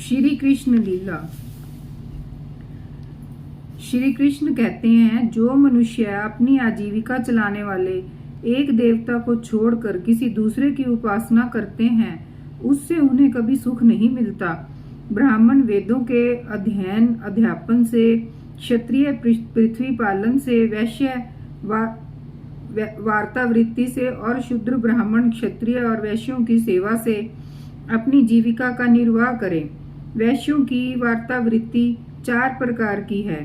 श्री कृष्ण लीला। श्री कृष्ण कहते हैं, जो मनुष्य अपनी आजीविका चलाने वाले एक देवता को छोड़कर किसी दूसरे की उपासना करते हैं, उससे उन्हें कभी सुख नहीं मिलता। ब्राह्मण वेदों के अध्ययन अध्यापन से, क्षत्रिय पृथ्वी पालन से, वैश्य वार्तावृत्ति से और शूद्र ब्राह्मण क्षत्रिय और वैश्यों की सेवा से अपनी जीविका का निर्वाह करें। वैश्यों की वार्तावृत्ति 4 प्रकार की है: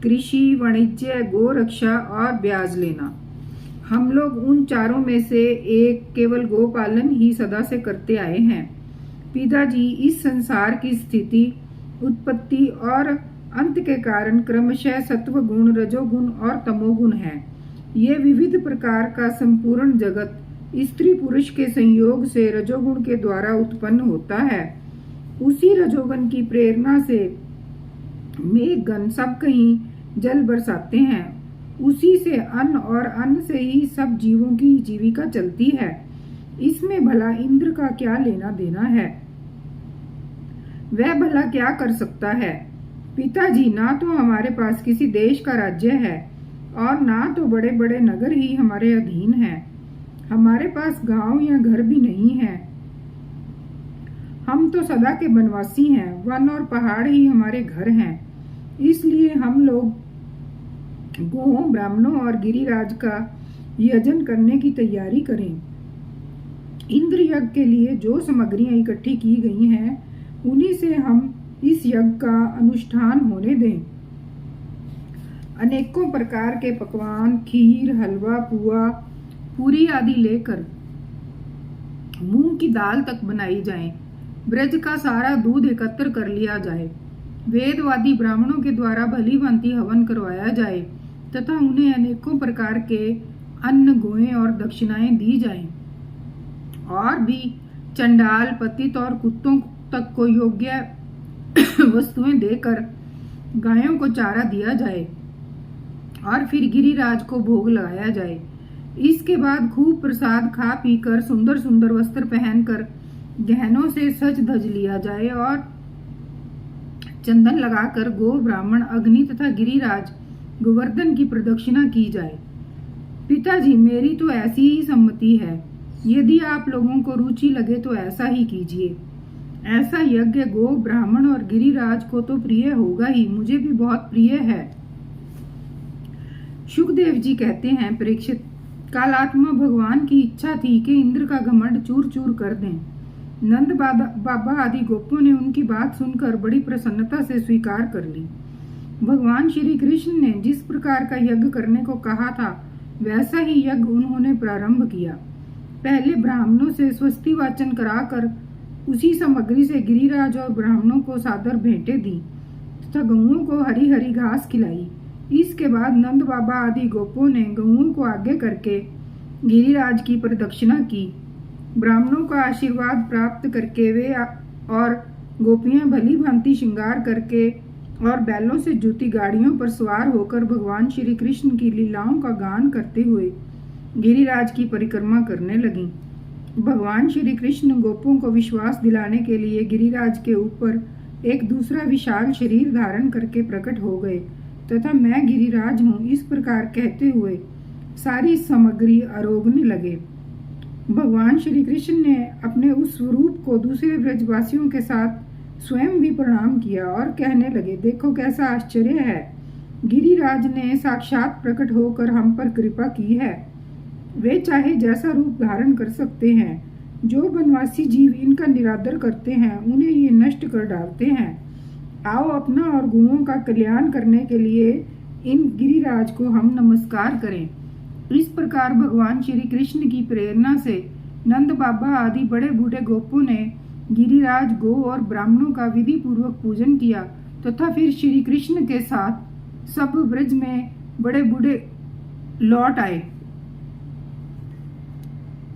कृषि, वाणिज्य, गो रक्षा और ब्याज लेना। हम लोग उन चारों में से एक केवल गोपालन ही सदा से करते आए हैं। पिताजी इस संसार की स्थिति, उत्पत्ति और अंत के कारण क्रमशः सत्व गुण, रजोगुण और तमोगुण है। ये विविध प्रकार का संपूर्ण जगत स्त्री पुरुष के संयोग से रजोगुण के द्वारा उत्पन्न होता है। उसी रजोगुण की प्रेरणा से मेघगण सब कहीं जल बरसाते हैं। उसी से अन्न और अन्न से ही सब जीवों की जीविका चलती है। इसमें भला इंद्र का क्या लेना देना है? वह भला क्या कर सकता है? पिताजी, ना तो हमारे पास किसी देश का राज्य है और ना तो बड़े बड़े नगर ही हमारे अधीन हैं। हमारे पास गांव या घर भी नहीं है। हम तो सदा के वनवासी हैं। वन और पहाड़ ही हमारे घर हैं। इसलिए हम लोग गोओं, ब्राह्मणों और गिरिराज का यजन करने की तैयारी करें। इंद्र यज्ञ के लिए जो सामग्रियां इकट्ठी की गई हैं, उन्हीं से हम इस यज्ञ का अनुष्ठान होने दें। अनेकों प्रकार के पकवान, खीर, हलवा, पुआ, पूरी आदि लेकर मूंग की दाल तक बनाई जाए। ब्रज का सारा दूध एकत्र कर लिया जाए। वेदवादी ब्राह्मणों के द्वारा भली भांति हवन करवाया जाए तथा उन्हें अनेकों प्रकार के अन्न, गोएं और दक्षिणाएं दी जाएं। और भी चंडाल, पतित और कुत्तों तक को योग्य वस्तुएं देकर गायों को चारा दिया जाए और फिर गिरिराज को भोग लगाया जाए। इसके बाद खूब प्रसाद खा पीकर सुंदर सुंदर वस्त्र पहनकर गहनों से सज धज लिया जाए और चंदन लगाकर गो, ब्राह्मण, अग्नि तथा गिरिराज गोवर्धन की प्रदक्षिणा की जाए। पिताजी, मेरी तो ऐसी ही सम्मति है। यदि आप लोगों को रुचि लगे तो ऐसा ही कीजिए। ऐसा यज्ञ गो, ब्राह्मण और गिरिराज को तो प्रिय होगा ही, मुझे भी बहुत प्रिय है। शुकदेव जी कहते हैं, परीक्षित, कालात्मा भगवान की इच्छा थी कि इंद्र का घमंड चूर चूर कर दें। नंद बाबा आदि गोपों ने उनकी बात सुनकर बड़ी प्रसन्नता से स्वीकार कर ली। भगवान श्री कृष्ण ने जिस प्रकार का यज्ञ करने को कहा था, वैसा ही यज्ञ उन्होंने प्रारंभ किया। पहले ब्राह्मणों से स्वस्ति वाचन कराकर उसी सामग्री से गिरिराज और ब्राह्मणों को सादर भेंटें दी तथा गऊओं को हरी हरी घास खिलाई। इसके बाद नंद बाबा आदि गोपों ने गऊओं को आगे करके गिरिराज की प्रदक्षिणा की। ब्राह्मणों का आशीर्वाद प्राप्त करके वे और गोपियां भली भांति श्रृंगार करके और बैलों से जुती गाड़ियों पर सवार होकर भगवान श्री कृष्ण की लीलाओं का गान करते हुए गिरिराज की परिक्रमा करने लगीं। भगवान श्री कृष्ण गोपों को विश्वास दिलाने के लिए गिरिराज के ऊपर एक दूसरा विशाल शरीर धारण करके प्रकट हो गए तथा मैं गिरिराज हूँ, इस प्रकार कहते हुए सारी सामग्री आरोगने लगे। भगवान श्री कृष्ण ने अपने उस स्वरूप को दूसरे ब्रजवासियों के साथ स्वयं भी प्रणाम किया और कहने लगे, देखो कैसा आश्चर्य है। गिरिराज ने साक्षात प्रकट होकर हम पर कृपा की है। वे चाहे जैसा रूप धारण कर सकते हैं। जो वनवासी जीव इनका निरादर करते हैं, उन्हें ये नष्ट कर डालते हैं। आओ अपना और गुणों का कल्याण करने के लिए इन गिरिराज को हम नमस्कार करें। इस प्रकार भगवान श्री कृष्ण की प्रेरणा से नंद बाबा आदि बड़े बूढ़े गोपों ने गिरिराज, गो और ब्राह्मणों का विधि पूर्वक पूजन किया तथा फिर श्री कृष्ण के साथ सब ब्रज में बड़े बूढ़े लौट आए।